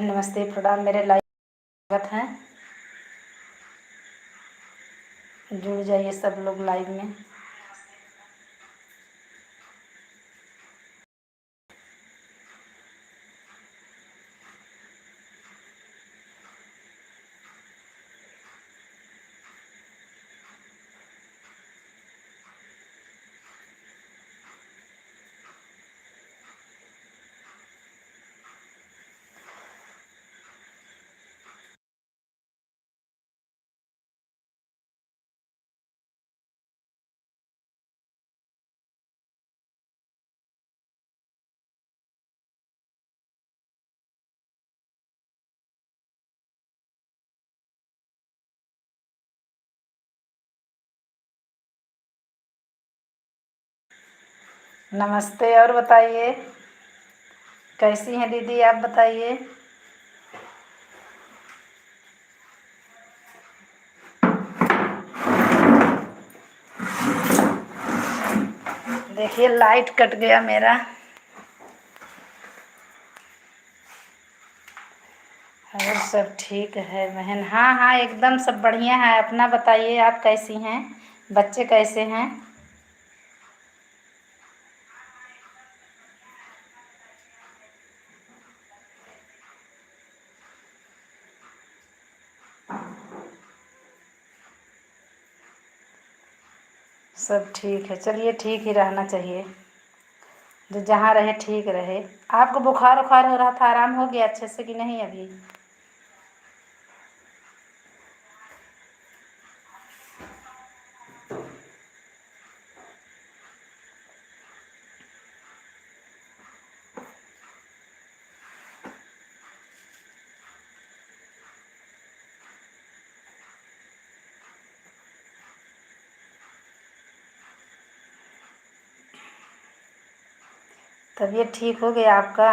नमस्ते, प्रणाम। मेरे लाइव स्वागत है। जुड़ जाइए सब लोग लाइव में। नमस्ते। और बताइए, कैसी हैं दीदी? आप बताइए। देखिए, लाइट कट गया मेरा। और सब ठीक है बहन? हाँ हाँ, एकदम सब बढ़िया है। अपना बताइए, आप कैसी हैं? बच्चे कैसे हैं? सब ठीक है। चलिए, ठीक ही रहना चाहिए। जो जहाँ रहे ठीक रहे। आपको बुखार उखार हो रहा था, आराम हो गया अच्छे से कि नहीं अभी? तबीयत ठीक हो गया आपका?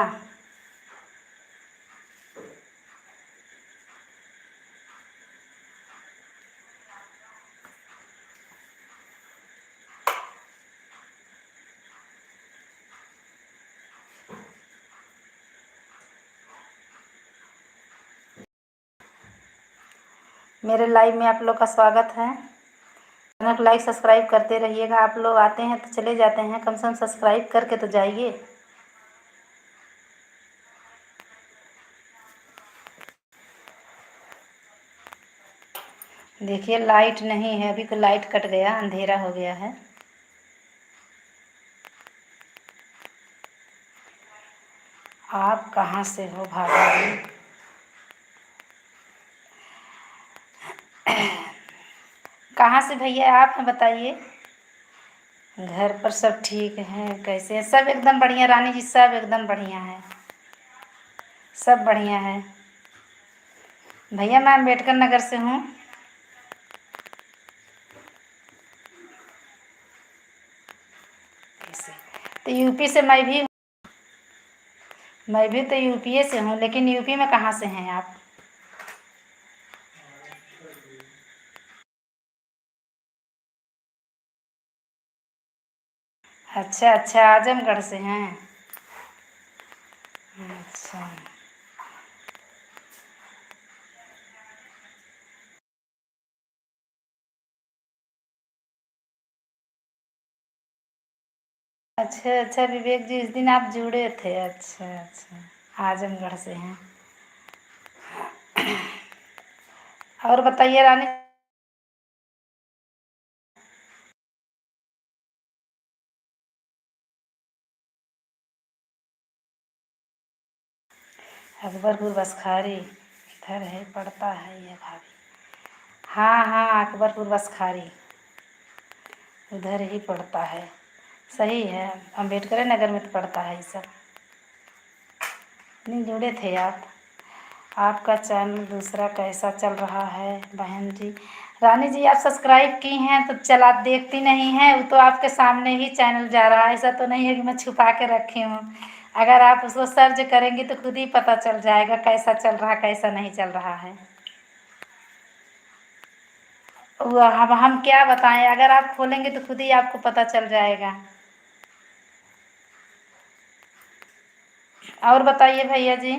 मेरे लाइव में आप लोग का स्वागत है। चैनल को लाइक सब्सक्राइब करते रहिएगा। आप लोग आते हैं तो चले जाते हैं, कम से कम सब्सक्राइब करके तो जाइए। देखिए, लाइट नहीं है अभी, तो लाइट कट गया, अंधेरा हो गया है। आप कहाँ से हो भाभी? कहाँ से भैया आप हैं बताइए? घर पर सब ठीक हैं? कैसे हैं सब? एकदम बढ़िया रानी जी, सब एकदम बढ़िया है। सब बढ़िया है भैया। मैं अम्बेडकर नगर से हूँ। कैसे? तो यूपी से मैं भी। मैं भी तो यूपी से हूँ, लेकिन यूपी में कहाँ से हैं आप? अच्छा अच्छा, आजमगढ़ से हैं। अच्छा अच्छा अच्छा, विवेक जी इस दिन आप जुड़े थे। अच्छा अच्छा, आजमगढ़ से हैं। और बताइए रानी। अकबरपुर बसखारी इधर है, पड़ता है ये भाभी। हाँ हाँ, अकबरपुर बसखारी उधर ही पड़ता है। सही है, अम्बेडकर नगर में तो पड़ता है ये सब। नहीं जुड़े थे आप? आपका चैनल दूसरा कैसा चल रहा है बहन जी? रानी जी, आप सब्सक्राइब की हैं तो चला देखती नहीं हैं, वो तो आपके सामने ही चैनल जा रहा है। ऐसा तो नहीं है कि मैं छुपा के रखी हूँ। अगर आप उसको सर्च करेंगी तो खुद ही पता चल जाएगा कैसा चल रहा, कैसा नहीं चल रहा है। वो हम क्या बताएं, अगर आप खोलेंगे तो खुद ही आपको पता चल जाएगा। और बताइए भैया जी।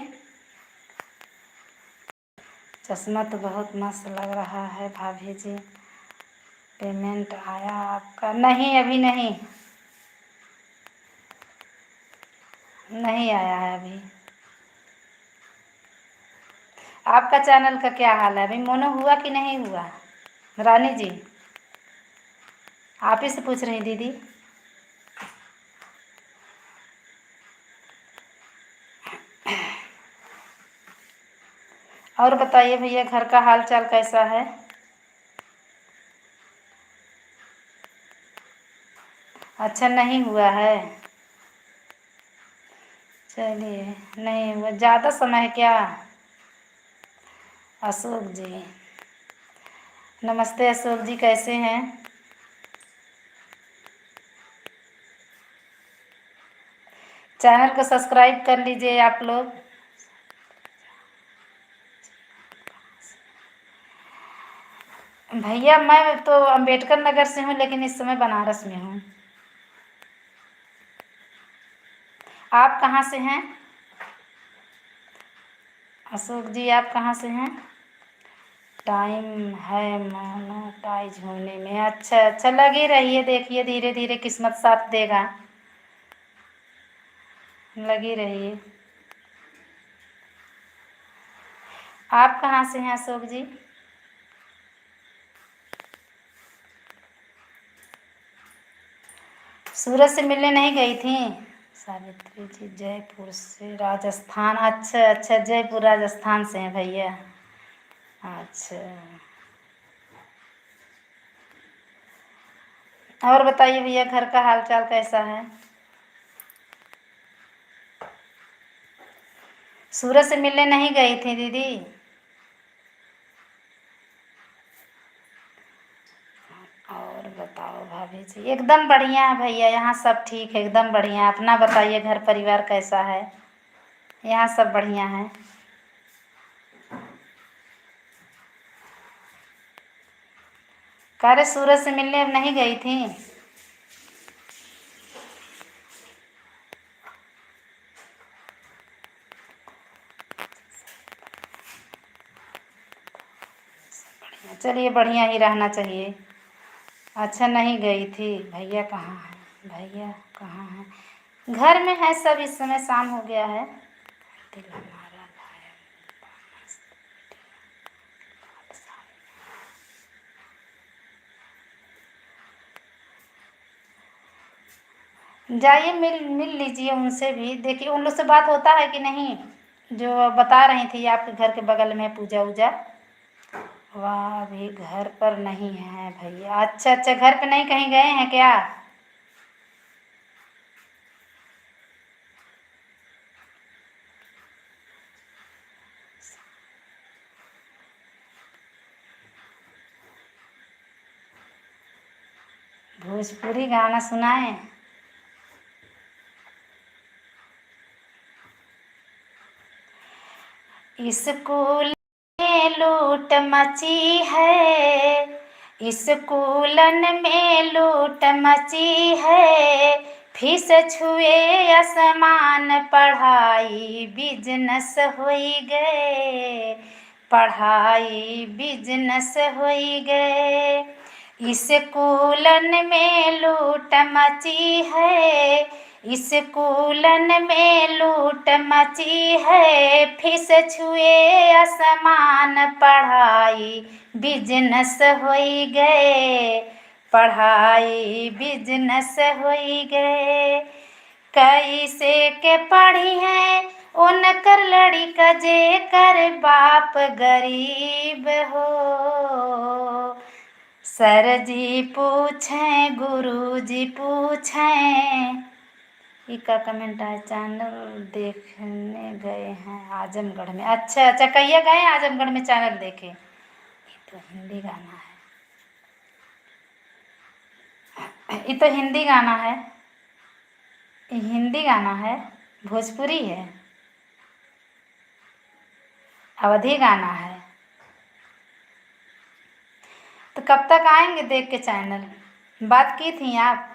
चश्मा तो बहुत मस्त लग रहा है भाभी जी। पेमेंट आया आपका? नहीं, अभी नहीं, नहीं आया है अभी। आपका चैनल का क्या हाल है? अभी मोनो हुआ कि नहीं हुआ? रानी जी, आप ही से पूछ रही दीदी। और बताइए भैया, घर का हाल चाल कैसा है? अच्छा, नहीं हुआ है। चलिए, नहीं हुआ, ज़्यादा समय है क्या? अशोक जी, नमस्ते अशोक जी, कैसे हैं? चैनल को सब्सक्राइब कर लीजिए आप लोग। भैया मैं तो अंबेडकर नगर से हूँ, लेकिन इस समय बनारस में हूँ। आप कहाँ से हैं? अशोक जी, आप कहाँ से हैं? टाइम है मोनेटाइज होने में। अच्छा अच्छा, लगी रहिए, देखिए धीरे धीरे किस्मत साथ देगा, लगी रहिए। आप कहाँ से हैं अशोक जी? सूरत से मिलने नहीं गई थी? सावित्री जी जयपुर से, राजस्थान। अच्छा अच्छा, जयपुर राजस्थान से हैं भैया। अच्छा, और बताइए भैया, घर का हाल चाल कैसा है? सूरत से मिलने नहीं गई थी दीदी? और बताओ भाभी जी। एकदम बढ़िया है भैया, यहाँ सब ठीक है, एकदम बढ़िया। अपना बताइए, घर परिवार कैसा है? यहाँ सब बढ़िया है। कह रहे सूरत से मिलने नहीं गई थी? चलिए, बढ़िया ही रहना चाहिए। अच्छा, नहीं गई थी। भैया कहाँ हैं? भैया कहाँ हैं? घर में है सब, इस समय शाम हो गया है। दिल हमारा लाया। जाइए, मिल मिल लीजिए उनसे भी, देखिए उन लोग से बात होता है कि नहीं। जो बता रही थी आपके घर के बगल में पूजा उजा। वह अभी घर पर नहीं है भैया। अच्छा अच्छा, घर पे नहीं, कहीं गए हैं क्या? भोजपुरी गाना सुनाए? स्कूल में लूट मची है, स्कूलन में लूट मची है, फीस छुए आसमान, पढ़ाई बिजनेस होई गए, पढ़ाई बिजनेस होई गए। स्कूलन में लूट मची है, स्कूलन में लूट मची है, फीस छुए आसमान, पढ़ाई बिजनेस होई गए, पढ़ाई बिजनेस होई गए। कैसे के पढ़ी है उनकर लड़का, जे कर बाप गरीब हो। सर जी पूछें, गुरु जी पूछें। इका कमेंट है, चैनल देखने गए हैं आजमगढ़ में। अच्छा अच्छा, कहिए गए आजमगढ़ में चैनल देखे? ये तो हिंदी गाना है, ये तो हिंदी गाना है, ये हिंदी गाना है, भोजपुरी है, अवधी गाना है। तो कब तक आएंगे देख के चैनल? बात की थी आप?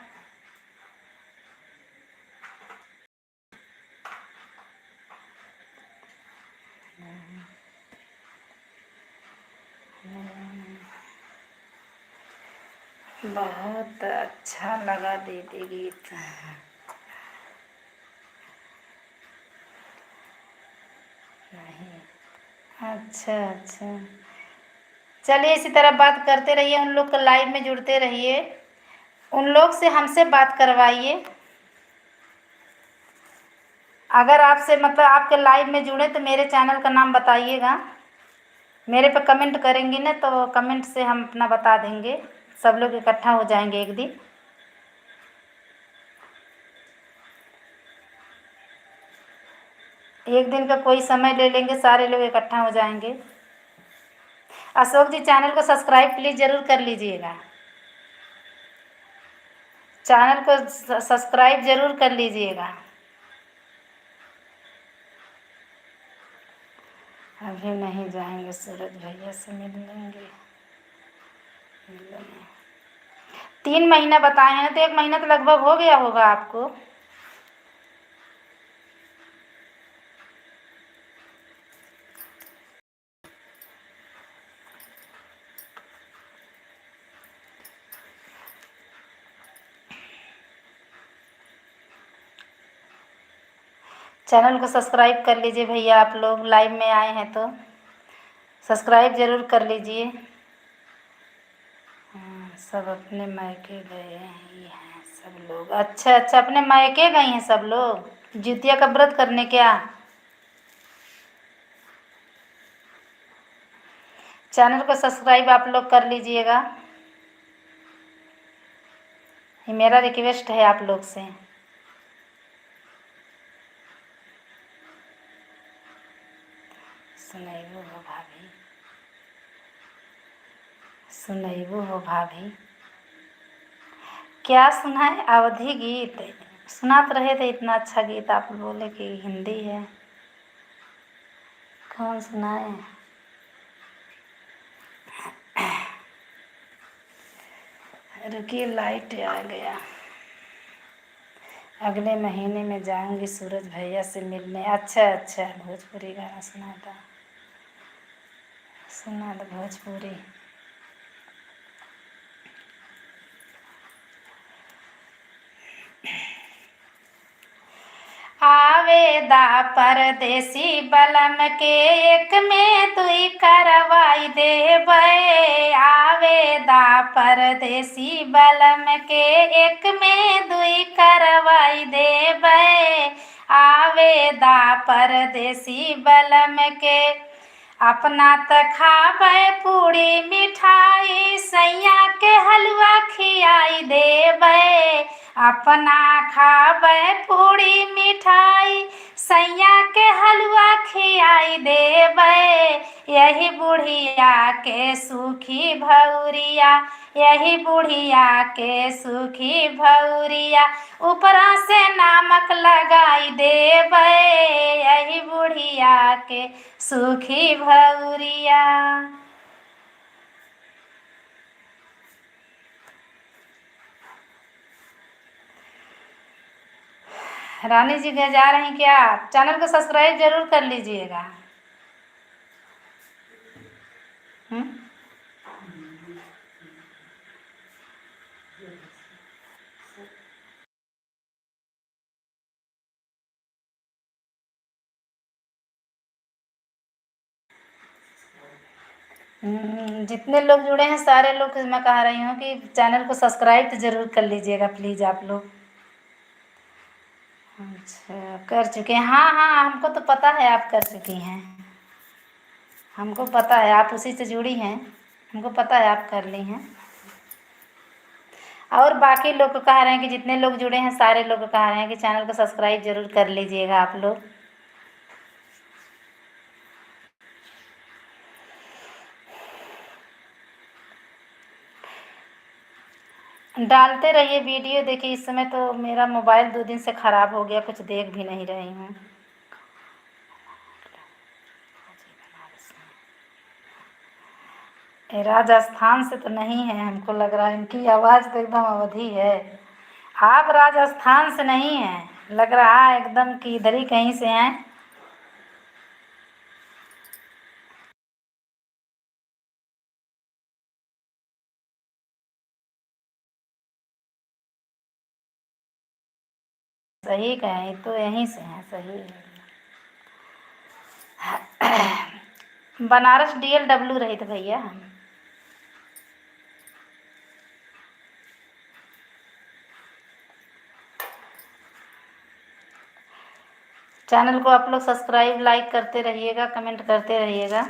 बहुत अच्छा लगा दीदी गीत। नहीं। अच्छा अच्छा, चलिए इसी तरह बात करते रहिए, उन लोग को लाइव में जुड़ते रहिए, उन लोग से हमसे बात करवाइए। अगर आपसे मतलब आपके लाइव में जुड़े तो मेरे चैनल का नाम बताइएगा। मेरे पे कमेंट करेंगी ना तो कमेंट से हम अपना बता देंगे, सब लोग इकट्ठा हो जाएंगे एक दिन। एक दिन का कोई समय ले लेंगे, सारे लोग इकट्ठा हो जाएंगे। अशोक जी चैनल को सब्सक्राइब प्लीज़ ज़रूर कर लीजिएगा, चैनल को सब्सक्राइब ज़रूर कर लीजिएगा। अभी नहीं जाएंगे, सूरज भैया से मिल लेंगे। 3 महीना बताए हैं तो 1 महीना तो लगभग हो गया होगा आपको। चैनल को सब्सक्राइब कर लीजिए भैया, आप लोग लाइव में आए हैं तो सब्सक्राइब ज़रूर कर लीजिए। सब अपने मायके गए हैं सब लोग। अच्छा अच्छा, अपने मायके गए हैं सब लोग जितिया का व्रत करने क्या। चैनल को सब्सक्राइब आप लोग कर लीजिएगा, ये मेरा रिक्वेस्ट है आप लोग से। सुनैबो हो भाभी, सुनैबो हो भाभी। क्या सुनाए, अवधी गीत सुनात रहे थे, इतना अच्छा गीत आप बोले कि हिंदी है। कौन सुनाए। रुकिए लाइट आ गया। अगले महीने में जाऊंगी सूरज भैया से मिलने। अच्छा अच्छा, भोजपुरी गाना सुना दो भोजपुरी। आवेदा परदेसी बलम के एक में तुई करवाई देबै। आवेदा परदेसी बलम के एक में दुई करवाई देबै। आवेदा परदेसी बलम के अपना त खाबै पूरी मिठाई, सैया के हलवा खियाई देबै। अपना खाबै पूरी मिठाई, सैया के हलवा खियाई देबै। यही बुढ़िया के सुखी भौरिया, यही बुढ़िया के सुखी भौरिया, ऊपरा से नामक लगाई देबै। यही बुढ़िया के सुखी भौरिया। रानी जी घर जा रही हैं क्या। चैनल को सब्सक्राइब जरूर कर लीजिएगा। जितने लोग जुड़े हैं सारे लोग मैं कह रही हूँ कि चैनल को सब्सक्राइब तो ज़रूर कर लीजिएगा प्लीज़ आप लोग। अच्छा कर चुके हैं, हाँ हाँ हमको तो पता है आप कर चुकी हैं, हमको पता है आप उसी से जुड़ी हैं, हमको पता है आप कर ली हैं। और बाकी लोग को कह रहे हैं कि जितने लोग जुड़े हैं सारे लोग को कह रहे हैं कि चैनल को सब्सक्राइब जरूर कर लीजिएगा आप लोग। डालते रहिए वीडियो। देखिए इस समय तो मेरा मोबाइल 2 दिन से ख़राब हो गया, कुछ देख भी नहीं रही हूँ। ये राजस्थान से तो नहीं है, हमको लग रहा है इनकी आवाज़ तो एकदम अवधी है। आप राजस्थान से नहीं हैं, लग रहा है एकदम कि इधर ही कहीं से हैं। सही कहें तो यहीं से हैं, सही है। बनारस DLW रही थे भैया हम। चैनल को आप लोग सब्सक्राइब लाइक करते रहिएगा, कमेंट करते रहिएगा।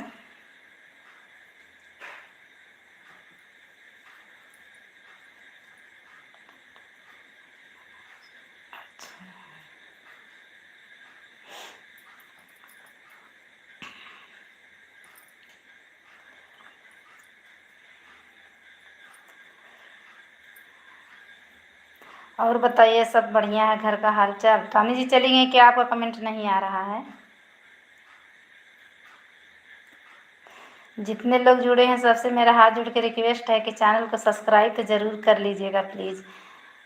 और बताइए, सब बढ़िया है? घर का हाल चाल? रानी जी चली गई क्या? आपका कमेंट नहीं आ रहा है। जितने लोग जुड़े हैं सबसे मेरा हाथ जोड़ के रिक्वेस्ट है कि चैनल को सब्सक्राइब तो ज़रूर कर लीजिएगा प्लीज़,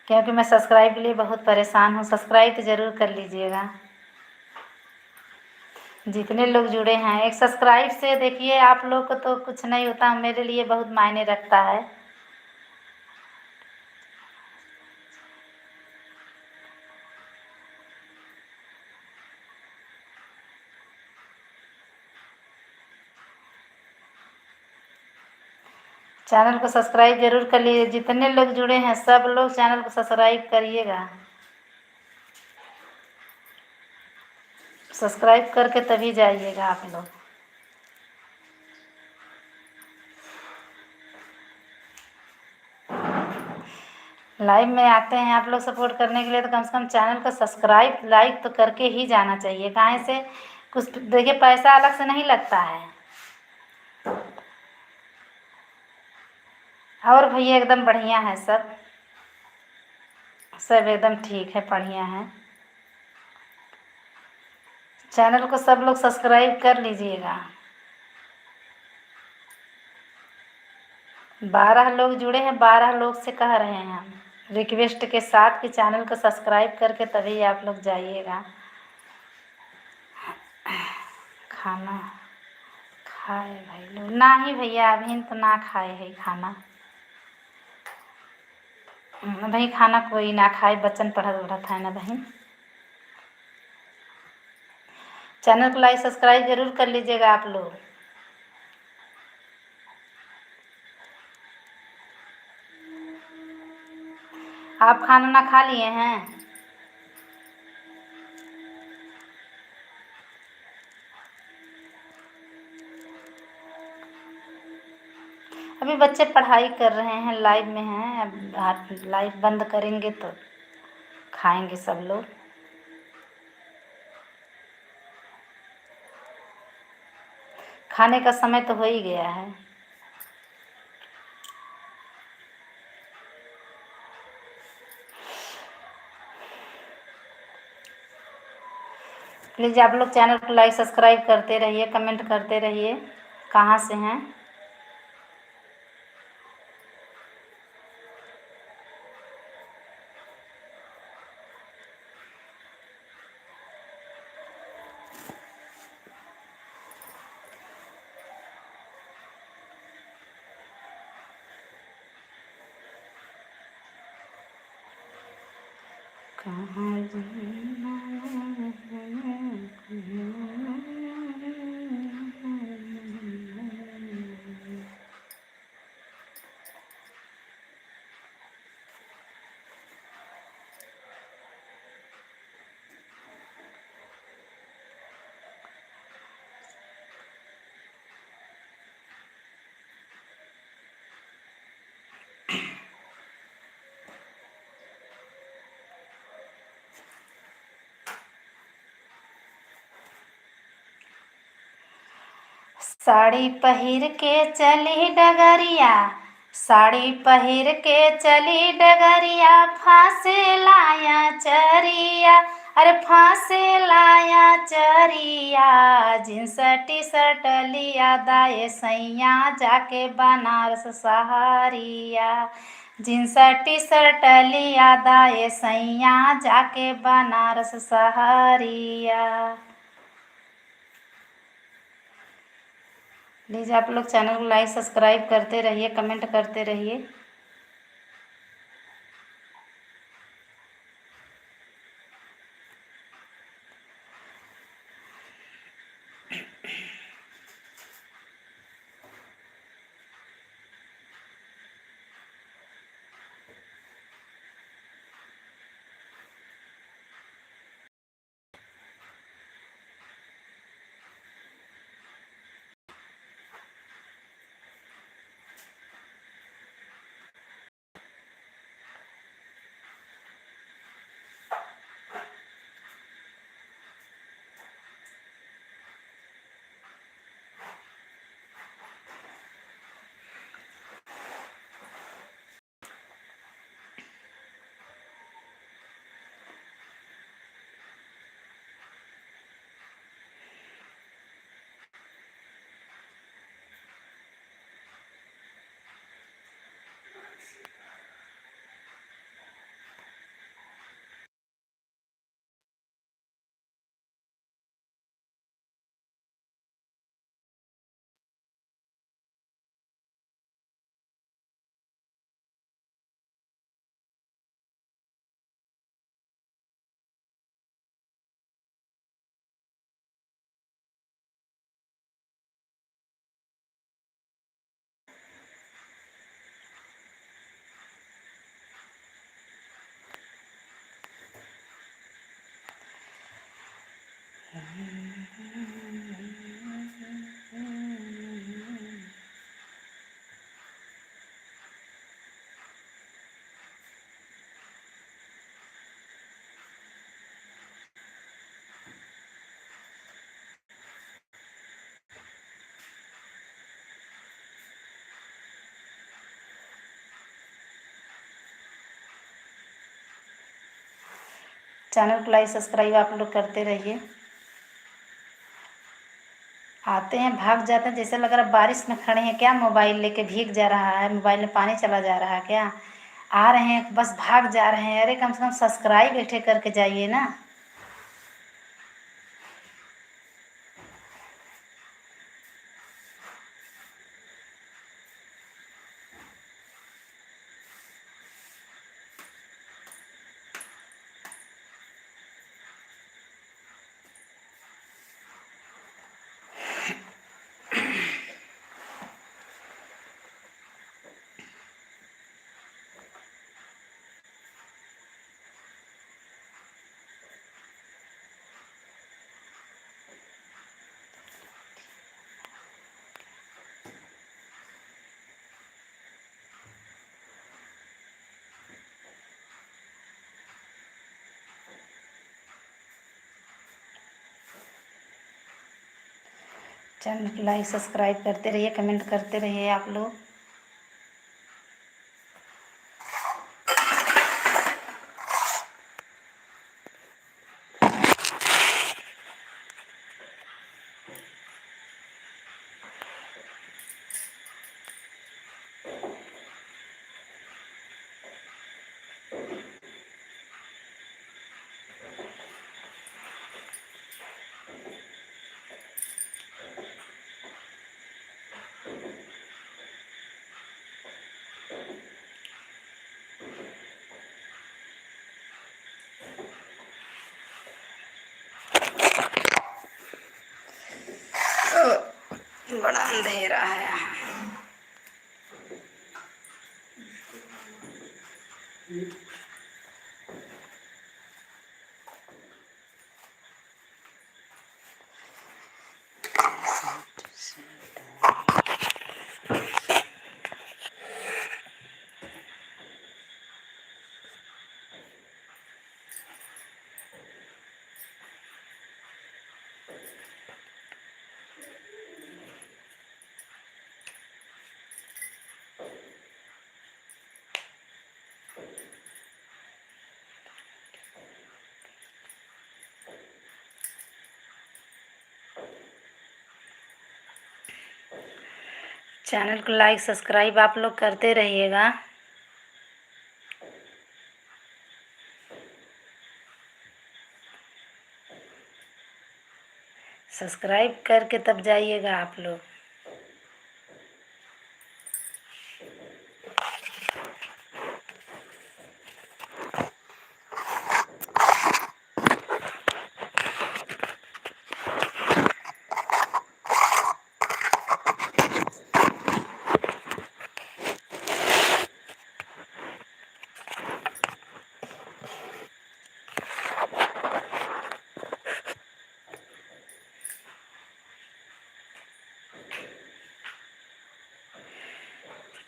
क्योंकि मैं सब्सक्राइब के लिए बहुत परेशान हूँ। सब्सक्राइब तो ज़रूर कर लीजिएगा जितने लोग जुड़े हैं। एक सब्सक्राइब से देखिए, आप लोग को तो कुछ नहीं होता, मेरे लिए बहुत मायने रखता है। चैनल को सब्सक्राइब जरूर कर लीजिए। जितने लोग जुड़े हैं सब लोग चैनल को सब्सक्राइब करिएगा। सब्सक्राइब करके तभी जाइएगा आप लोग। लाइव में आते हैं आप लोग सपोर्ट करने के लिए, तो कम से कम चैनल को सब्सक्राइब लाइक तो करके ही जाना चाहिए। काहे से कुछ देखिए, पैसा अलग से नहीं लगता है। और भैया एकदम बढ़िया है, सब सब एकदम ठीक है, बढ़िया है। चैनल को सब लोग सब्सक्राइब कर लीजिएगा। 12 लोग जुड़े हैं, 12 लोग से कह रहे हैं हम रिक्वेस्ट के साथ कि चैनल को सब्सक्राइब करके तभी आप लोग जाइएगा। खाना खाए भाई लोग? ना ही भैया, अभी तो ना खाए है खाना। भाई खाना कोई ना खाए, बच्चन पढ़त उढ़त है ना बहन। चैनल को लाइक सब्सक्राइब जरूर कर लीजिएगा आप लोग। आप खाना ना खा लिए हैं? अभी बच्चे पढ़ाई कर रहे हैं, लाइव में हैं। अब लाइव बंद करेंगे तो खाएंगे सब लोग। खाने का समय तो हो ही गया है। प्लीज़ आप लोग चैनल को लाइक सब्सक्राइब करते रहिए, कमेंट करते रहिए। कहाँ से हैं? साड़ी पहिर के चली डगरिया, साड़ी पहिर के चली डगरिया, फांसे लाया चरिया, अरे फांसे लाया चरिया। जींस टी शर्ट लिया दाए सैया, जाके बनारस सहारिया। जींस टी शर्ट लिया दाए सैया, जाके बनारस सहारिया। प्लीज़ आप लोग चैनल को लाइक सब्सक्राइब करते रहिए, कमेंट करते रहिए। चैनल को लाइक सब्सक्राइब आप लोग करते रहिए। आते हैं भाग जाते हैं, जैसे लग रहा बारिश में खड़े हैं क्या, मोबाइल लेके भीग जा रहा है, मोबाइल में पानी चला जा रहा है क्या। आ रहे हैं बस भाग जा रहे हैं। अरे कम से कम सब्सक्राइब बैठे करके जाइए ना। चैनल को लाइक सब्सक्राइब करते रहिए, कमेंट करते रहिए आप लोग। बड़ा अंधेरा है यहाँ। चैनल को लाइक सब्सक्राइब आप लोग करते रहिएगा। सब्सक्राइब करके तब जाइएगा आप लोग।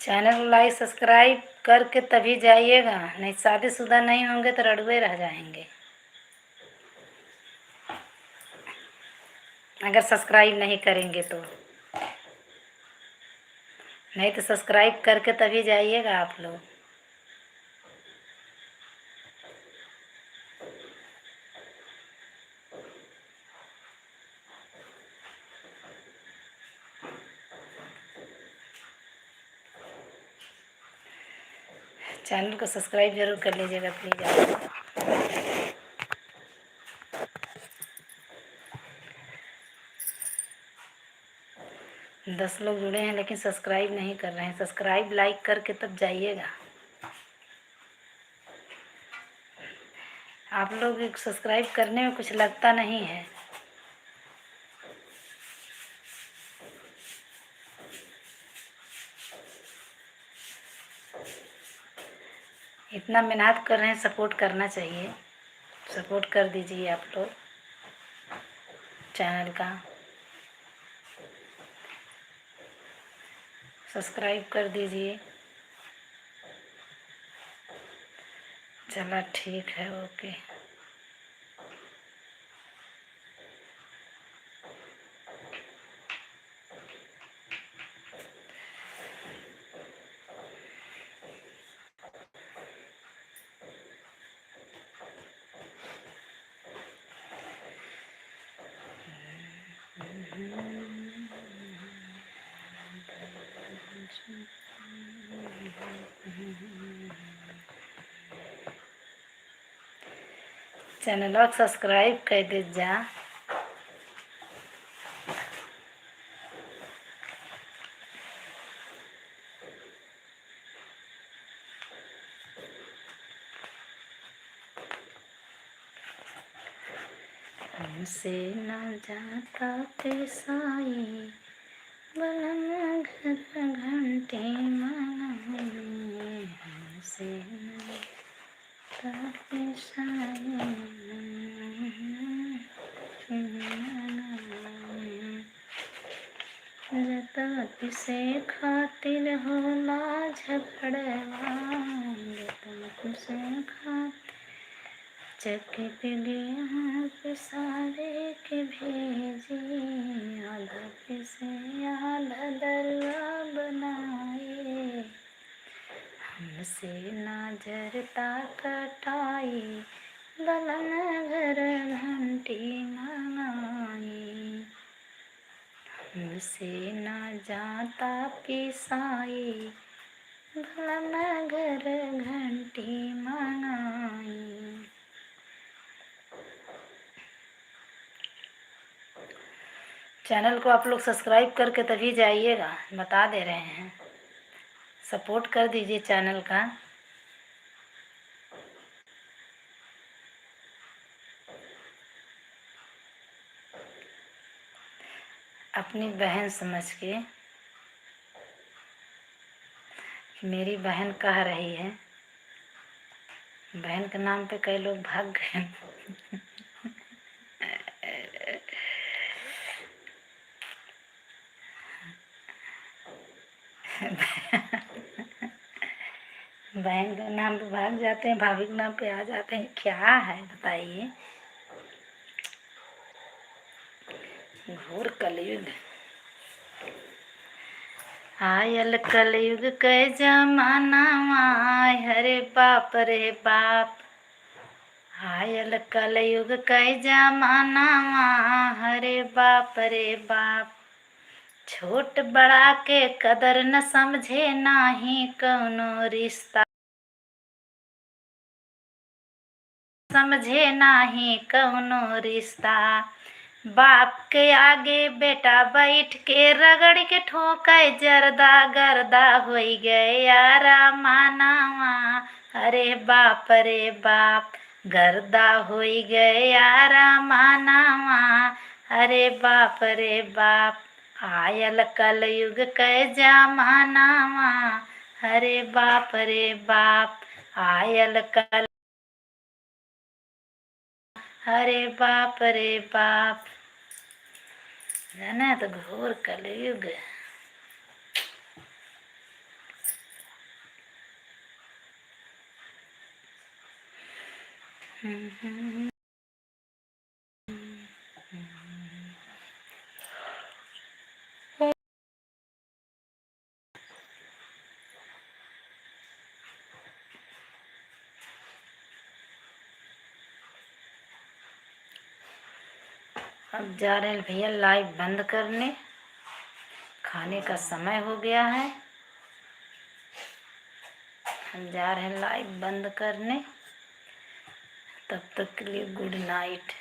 चैनल को लाइक सब्सक्राइब करके तभी जाइएगा, नहीं शादीशुदा नहीं होंगे तो रड़ुए रह जाएंगे। अगर सब्सक्राइब नहीं करेंगे तो, नहीं तो सब्सक्राइब करके तभी जाइएगा आप लोग। चैनल को सब्सक्राइब जरूर कर लीजिएगा प्लीज़ आप। 10 लोग जुड़े हैं लेकिन सब्सक्राइब नहीं कर रहे हैं। सब्सक्राइब लाइक करके तब जाइएगा। आप लोग सब्सक्राइब करने में कुछ लगता नहीं है। इतना मेहनत कर रहे हैं, सपोर्ट करना चाहिए। सपोर्ट कर दीजिए आप लोग चैनल का, सब्सक्राइब कर दीजिए। चला ठीक है, ओके। चैनल सब्सक्राइब कर दे जा। हमसे न जाता पेशाई बलम घर घंटे मनाए, हमसे न जाता पेशाई जता किसे खातिर होला झगड़वा, जता किसे खातिर चक्की पे गेहूँ पिसारे के भेजी, आधा पिसे आधा दरवा बनाए, हमसे ना जरता कटाई बलन घर घंटी मंगाई, हमसे ना जाता पिसाई बलन घर घंटी मंगाई। चैनल को आप लोग सब्सक्राइब करके तभी जाइएगा, बता दे रहे हैं, सपोर्ट कर दीजिए चैनल का। अपनी बहन समझ के, मेरी बहन कह रही है, बहन के नाम पे कई लोग भाग गए। बहन के नाम पे भाग जाते हैं, भाभी के नाम पे आ जाते हैं, क्या है बताइए। घोर कलयुग आयल, कलयुग के जमाना हरे बाप रे बाप, आयल कलयुग के जमाना हरे बाप रे बाप, छोट बड़ा के कदर न समझे नाही कौनो रिश्ता, समझे नाही कौनो रिश्ता, बाप के आगे बेटा बैठ के रगड़ के ठोके जरदा गर्दा हो गए यारा मानावा, अरे बाप रे बाप गर्दा हो गए यारा मानावा, अरे बाप रे बाप आयल कलयुग के जमानावा, अरे बाप रे बाप आयल कल, अरे बाप रे बाप, जाना तो घोर कलयुग। अब जा रहे हैं भैया लाइव बंद करने, खाने का समय हो गया है, हम जा रहे हैं लाइव बंद करने। तब तक के लिए गुड नाइट।